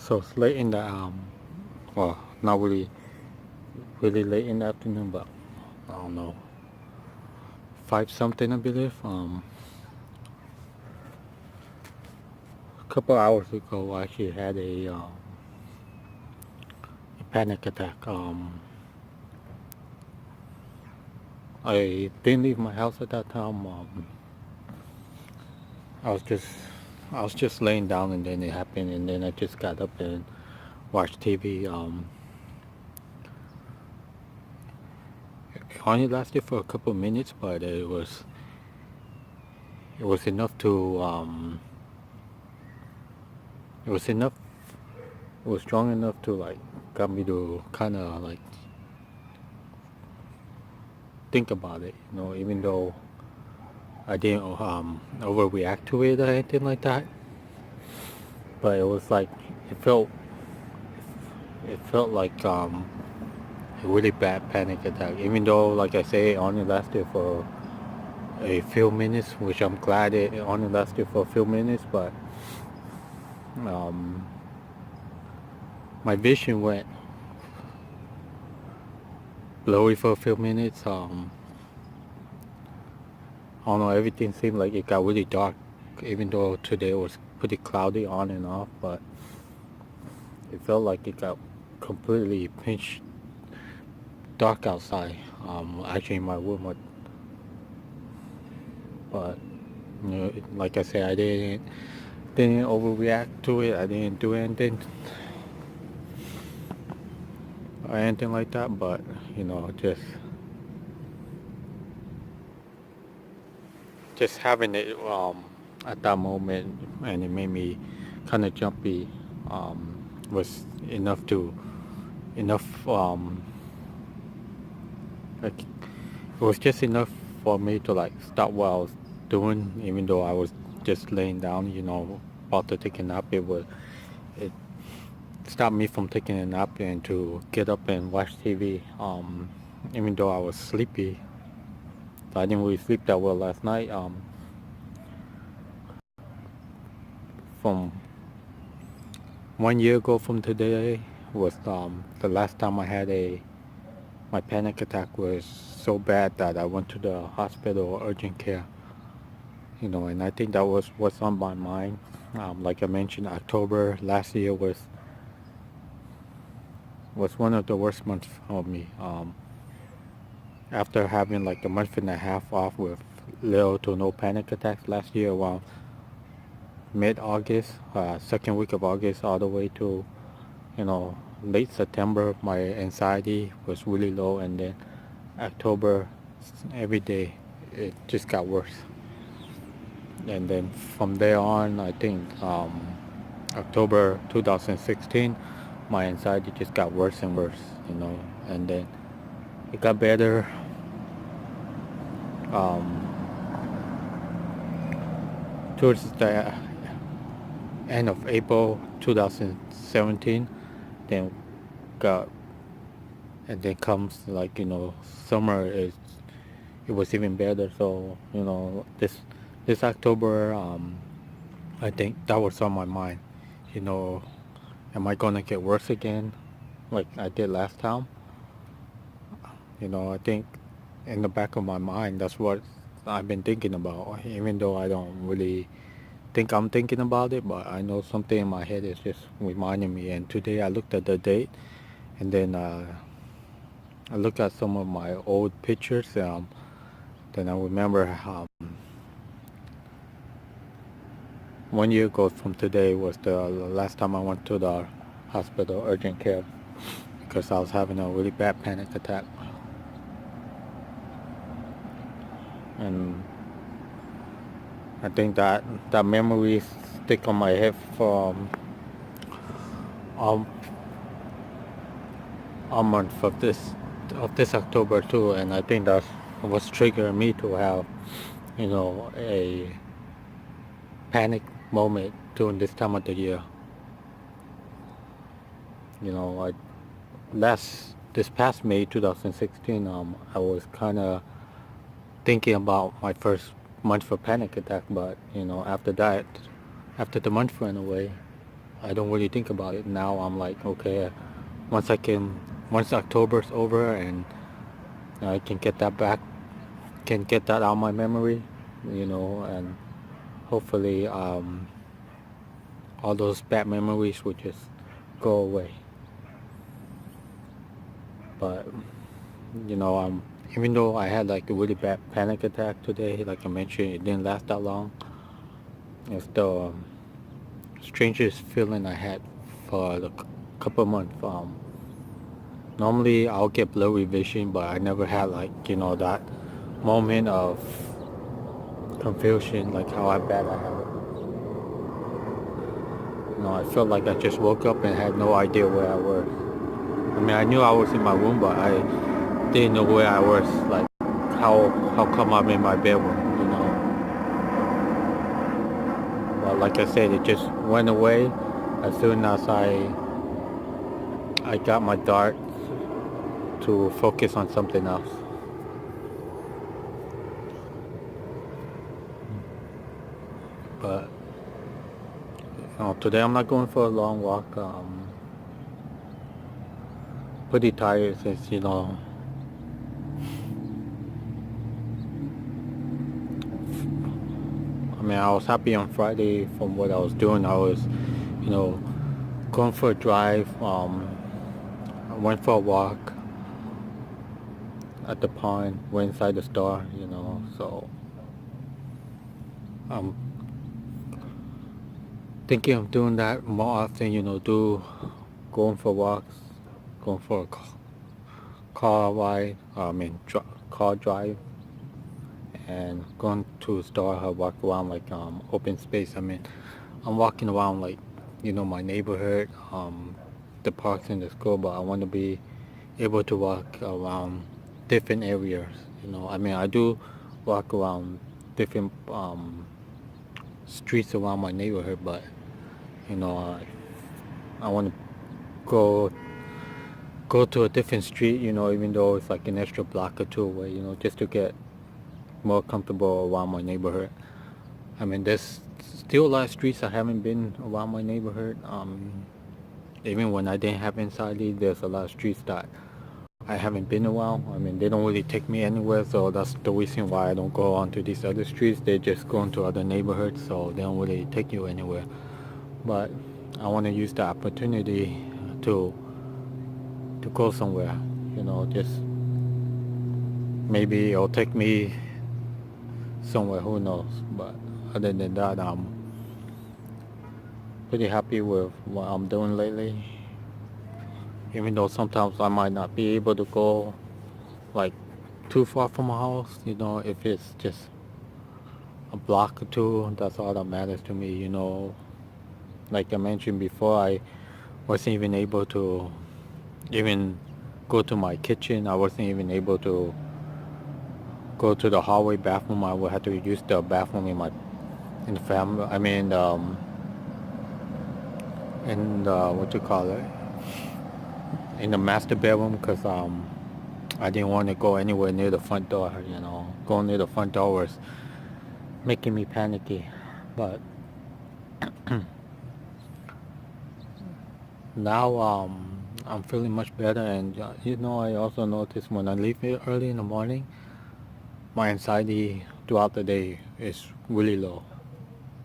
So it's late in the well, not really late in the afternoon, but I don't know, 5 something I believe. A couple hours ago, I actually had a panic attack. I didn't leave my house at that time. I was just I was just laying down, and then it happened, and then I just got up and watched TV. It only lasted for a couple of minutes, but it was enough to it was enough. It was strong enough to like got me to kind of like think about it, even though I didn't overreact to it or anything like that. But it was like it felt it felt like a really bad panic attack. Even though, like I say, it only lasted for a few minutes, which I'm glad it only lasted for a few minutes. But um, my vision went blurry for a few minutes. I don't know, everything seemed like it got really dark, even though today was pretty cloudy on and off, but it felt like it got completely pitch dark outside. Actually in my room, but like I said, I didn't overreact to it. I didn't do anything or anything like that, but just having it at that moment, and it made me kind of jumpy, was enough like it was just enough for me to like stop what I was doing, even though I was just laying down, about to take a nap. It stopped me from taking a nap and to get up and watch TV, even though I was sleepy. So I didn't really sleep that well last night. From 1 year ago from today was the last time I had my panic attack was so bad that I went to the hospital urgent care. And I think that was what's on my mind. Like I mentioned, October last year was one of the worst months for me. After having like a month and a half off with little to no panic attacks last year, around mid-August, second week of August, all the way to late September, my anxiety was really low, and then October, every day, it just got worse. And then from there on, I think October 2016, my anxiety just got worse and worse, and then it got better um, towards the end of April 2017. Then got and then comes like summer is it was even better. So this October, I think that was on my mind. You know, am I gonna get worse again, like I did last time? I think in the back of my mind, that's what I've been thinking about. Even though I don't really think I'm thinking about it, but I know something in my head is just reminding me. And today I looked at the date, and then I looked at some of my old pictures. Then I remember how 1 year ago from today was the last time I went to the hospital urgent care because I was having a really bad panic attack. And I think that memory stick on my head for um, a month of this October too, and I think that's what's triggering me to have a panic moment during this time of the year. I this past May 2016, I was kind of thinking about my first month for panic attack, but after that, after the month went away, I don't really think about it. Now I'm like, okay, once October's over and I can get that back, can get that out of my memory, and hopefully all those bad memories will just go away. But even though I had like a really bad panic attack today, like I mentioned, it didn't last that long. It's the strangest feeling I had for a couple of months. Normally I'll get blurry vision, but I never had like that moment of confusion, like how bad I have it. I felt like I just woke up and had no idea where I was. I mean, I knew I was in my room, but I didn't know where I was. Like, how come I'm in my bedroom? But like I said, it just went away as soon as I got my dart to focus on something else. But today I'm not going for a long walk. Pretty tired since I mean, I was happy on Friday from what I was doing. I was going for a drive. I went for a walk at the pond, went inside the store. So I'm thinking of doing that more often. Going for walks, going for a car ride. Car drive, and going to a store. I walk around like open space. I mean, I'm walking around like my neighborhood, the parks and the school, but I want to be able to walk around different areas. I mean, I do walk around different streets around my neighborhood, but I want to go to a different street, even though it's like an extra block or two away, just to get more comfortable around my neighborhood. I mean, there's still a lot of streets I haven't been around my neighborhood. Even when I didn't have anxiety, there's a lot of streets that I haven't been around. I mean, they don't really take me anywhere, so that's the reason why I don't go onto these other streets. They just go into other neighborhoods, so they don't really take you anywhere. But I want to use the opportunity to go somewhere. Just maybe it'll take me somewhere, who knows. But other than that, I'm pretty happy with what I'm doing lately. Even though sometimes I might not be able to go like too far from my house, if it's just a block or two, that's all that matters to me. Like I mentioned before, I wasn't even able to even go to my kitchen. I wasn't even able to go to the hallway bathroom, I would have to use the bathroom in the family. I mean, in the, what you call it, in the master bedroom, because I didn't want to go anywhere near the front door. Going near the front door was making me panicky. But now I'm feeling much better, and I also notice when I leave here early in the morning, my anxiety throughout the day is really low.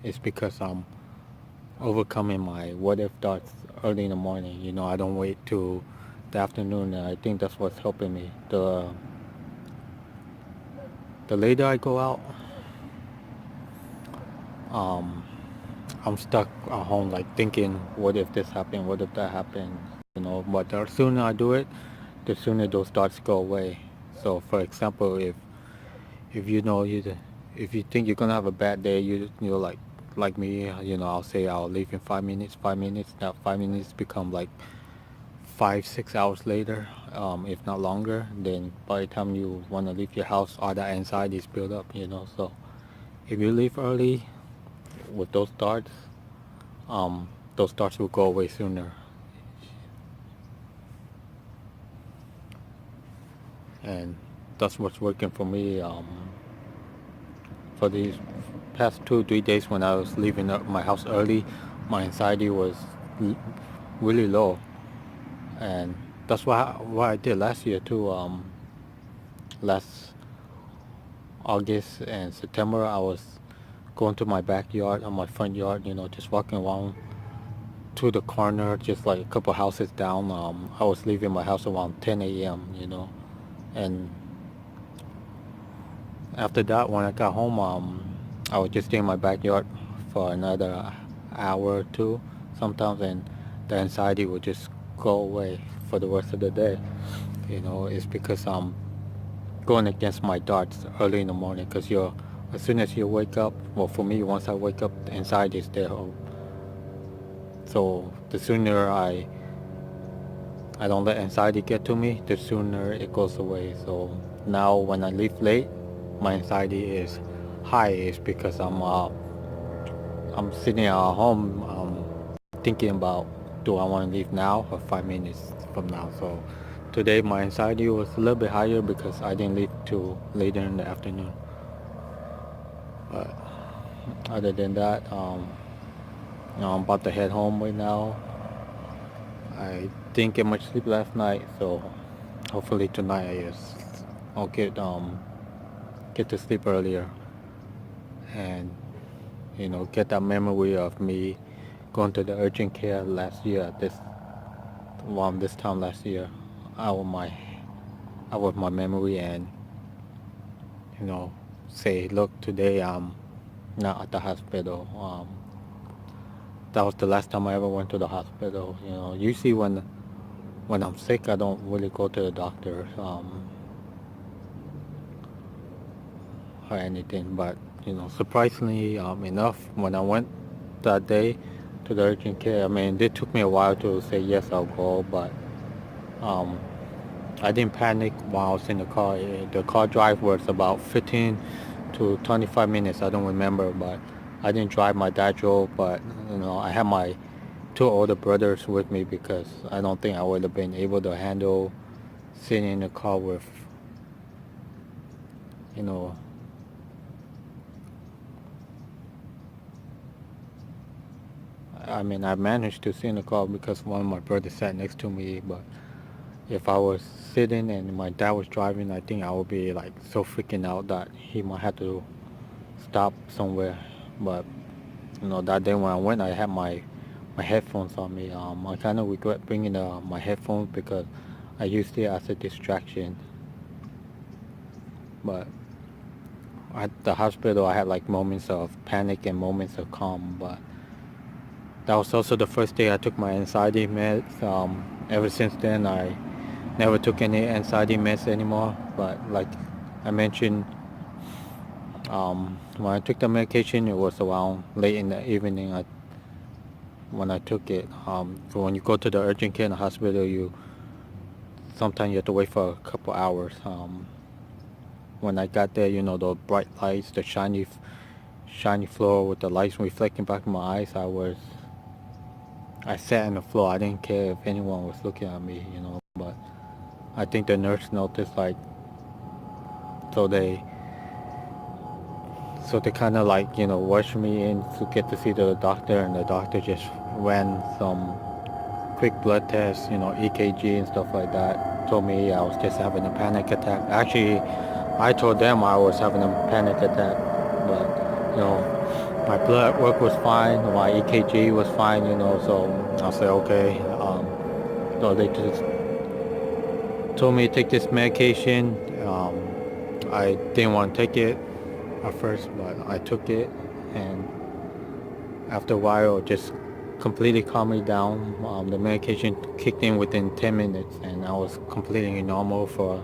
It's because I'm overcoming my what if thoughts early in the morning. I don't wait till the afternoon, and I think that's what's helping me. The later I go out, um, I'm stuck at home, like thinking, what if this happened? What if that happened? But the sooner I do it, the sooner those thoughts go away. So, for example, if you know you if you think you're gonna have a bad day, like me, I'll say I'll leave in 5 minutes. 5 minutes. That 5 minutes become like 5 6 hours later, if not longer. Then by the time you want to leave your house, all that anxiety is built up. So if you leave early with those thoughts will go away sooner. And that's what's working for me. For these past 2 3 days when I was leaving my house early, my anxiety was really low, and that's what I did last year too. Last August and September, I was going to my backyard, on my front yard, just walking around to the corner, just like a couple houses down. I was leaving my house around 10 a.m. And after that, when I got home, I would just stay in my backyard for another hour or two sometimes, and the anxiety would just go away for the rest of the day. It's because I'm going against my thoughts early in the morning, because as soon as you wake up, well, for me, once I wake up, the anxiety is there. So the sooner I don't let anxiety get to me, the sooner it goes away. So now when I leave late, my anxiety is high. Is because I'm sitting at home, thinking about, do I want to leave now or 5 minutes from now. So today my anxiety was a little bit higher because I didn't leave till later in the afternoon. But other than that, I'm about to head home right now. I didn't get much sleep last night, so hopefully tonight I'll get to sleep earlier, and get that memory of me going to the urgent care last year, this time last year, out of my memory, and say, look, today I'm not at the hospital. That was the last time I ever went to the hospital. Usually when I'm sick, I don't really go to the doctor or anything. But surprisingly enough, when I went that day to the urgent care, I mean, it took me a while to say yes, I'll go, but um, I didn't panic while I was in the car. The car drive was about 15 to 25 minutes. I don't remember, but I didn't drive. My dad drove, but I had my two older brothers with me because I don't think I would have been able to handle sitting in the car with, you know, I mean, I managed to sit in the car because one of my brothers sat next to me, but if I was sitting and my dad was driving, I think I would be like so freaking out that he might have to stop somewhere. But that day when I went, I had my headphones on me. I kind of regret bringing my headphones because I used it as a distraction. But at the hospital, I had like moments of panic and moments of calm. But that was also the first day I took my anxiety meds. Ever since then, I never took any anxiety meds anymore. But like I mentioned, when I took the medication, it was around late in the evening. When I took it, so when you go to the urgent care in the hospital, sometimes you have to wait for a couple hours. when I got there, the bright lights, the shiny floor with the lights reflecting back in my eyes, I sat on the floor. I didn't care if anyone was looking at me, but I think the nurse noticed, like, so they kind of like, rushed me in to get to see the doctor, and the doctor just ran some quick blood tests, EKG and stuff like that. Told me I was just having a panic attack. Actually, I told them I was having a panic attack, but, my blood work was fine, my EKG was fine, so I said, okay. So they just told me to take this medication. I didn't want to take it at first, but I took it, and after a while, it just completely calmed me down. The medication kicked in within 10 minutes, and I was completely normal for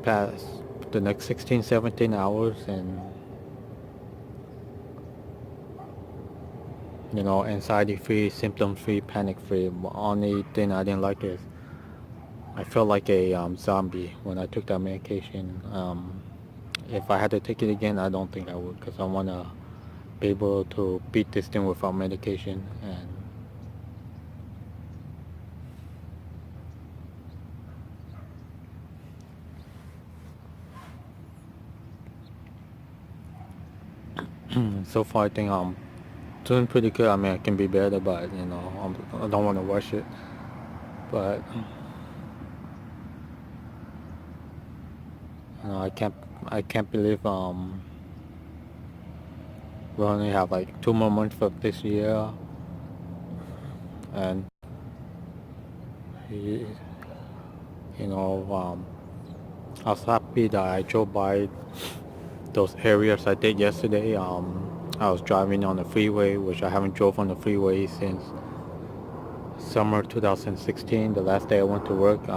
past the next 16, 17 hours, and anxiety-free, symptom-free, panic-free. The only thing I didn't like is I felt like a zombie when I took that medication. If I had to take it again, I don't think I would, because I want to be able to beat this thing without medication. And so far, I think I'm doing pretty good. I mean, I can be better, but I don't want to rush it. But I can't believe we only have like 2 more months of this year, and you I was happy that I drove by those areas I did yesterday. I was driving on the freeway, which I haven't drove on the freeway since summer 2016. The last day I went to work,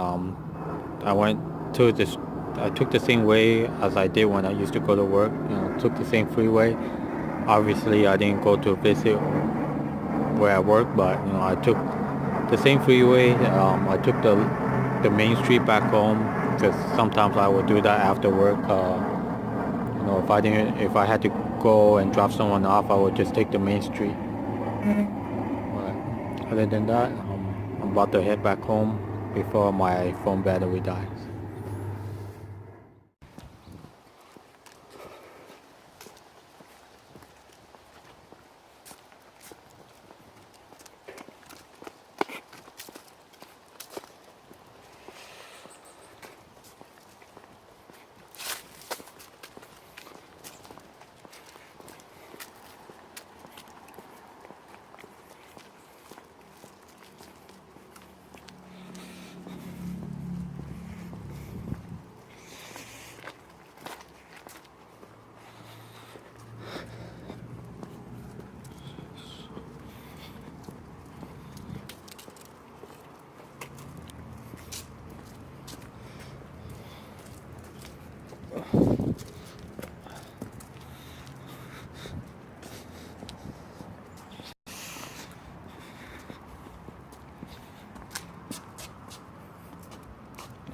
I took the same way as I did when I used to go to work. Took the same freeway. Obviously, I didn't go to visit where I work, but I took the same freeway. I took the main street back home, because sometimes I would do that after work. If I had to go and drop someone off, I would just take the main street. But other than that, I'm about to head back home before my phone battery dies.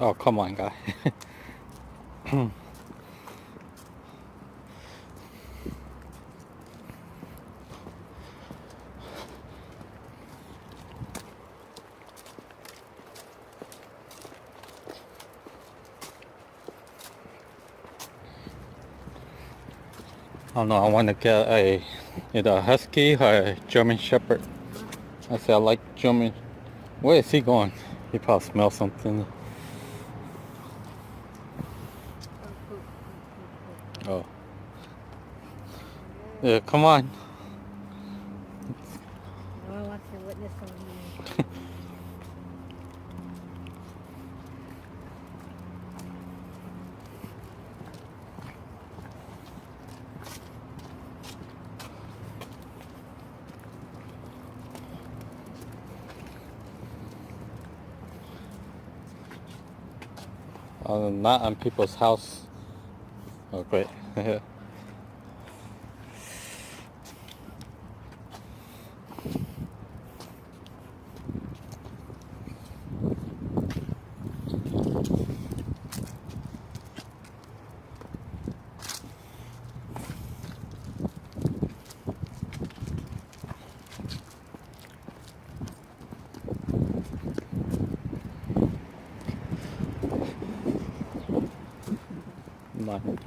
Oh, come on, guy. I don't know, I want to get either a Husky or a German Shepherd. I said I like German. Where is he going? He probably smells something. Oh. Yeah, come on. I want to witness on you. Not on people's house. Oh, great. on.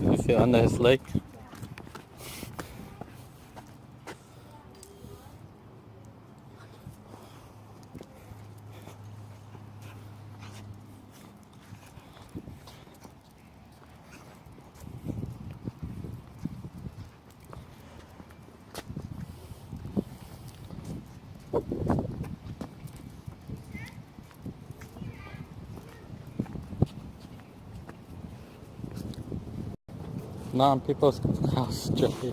You see under his leg? Non people's house, Jeffrey.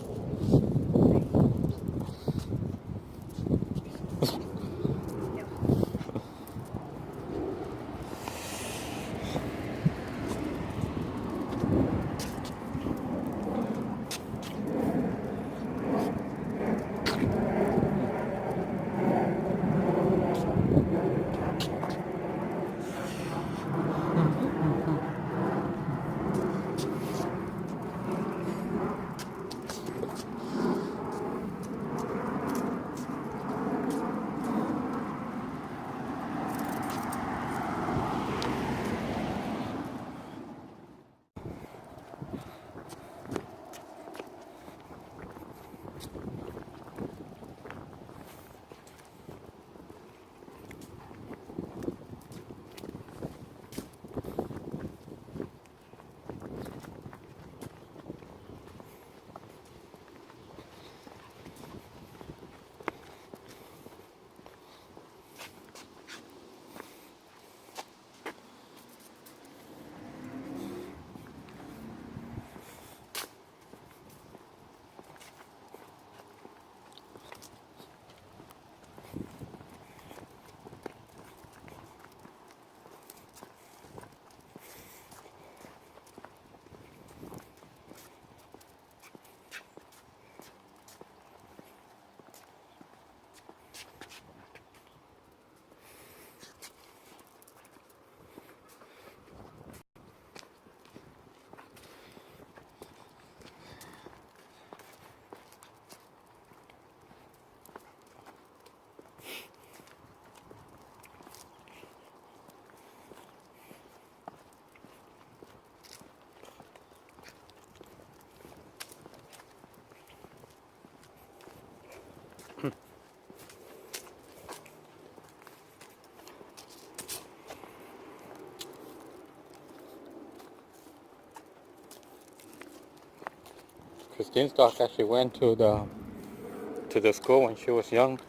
Christine's dog actually went to the school when she was young.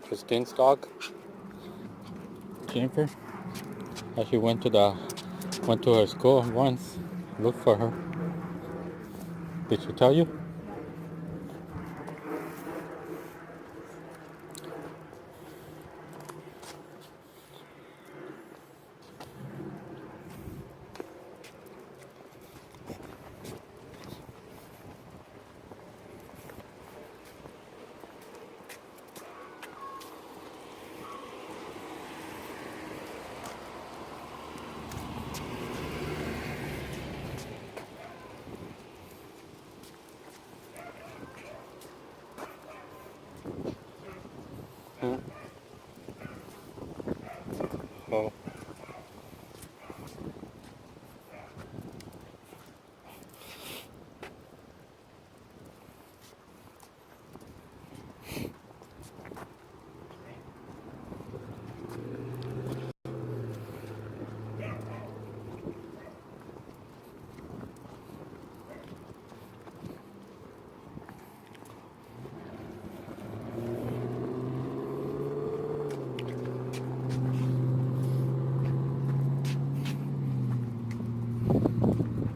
Christine's dog, Jennifer, actually went to her school once. Looked for her. Did she tell you? Hmm? Oh.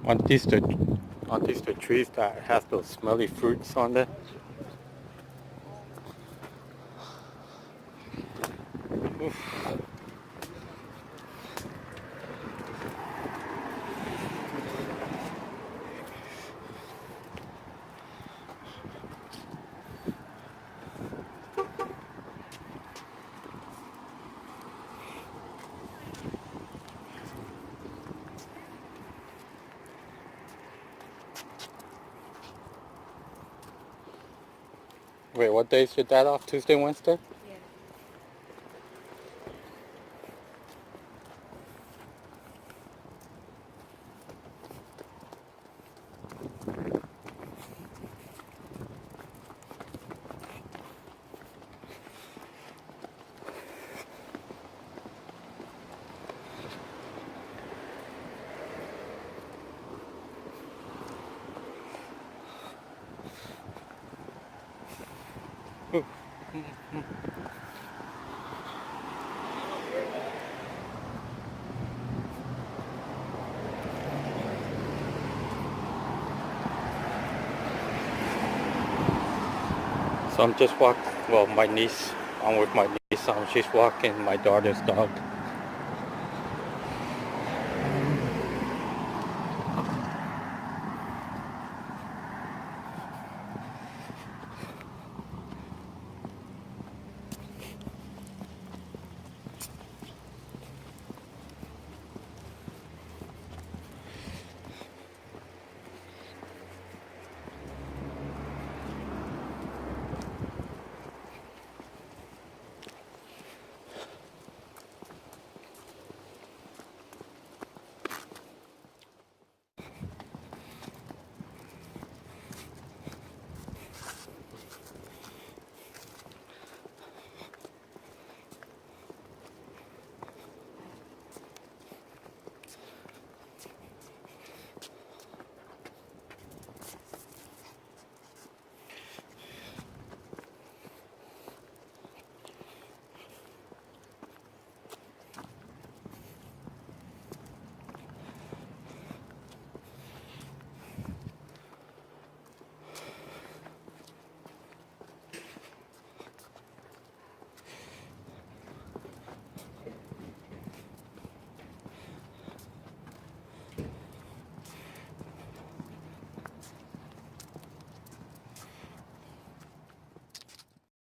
Aren't these the trees that has those smelly fruits on them? Oof. Wait, what days your dad off? Tuesday, Wednesday? Yeah. So I'm just walking, well, my niece, I'm with my niece, she's walking my daughter's dog.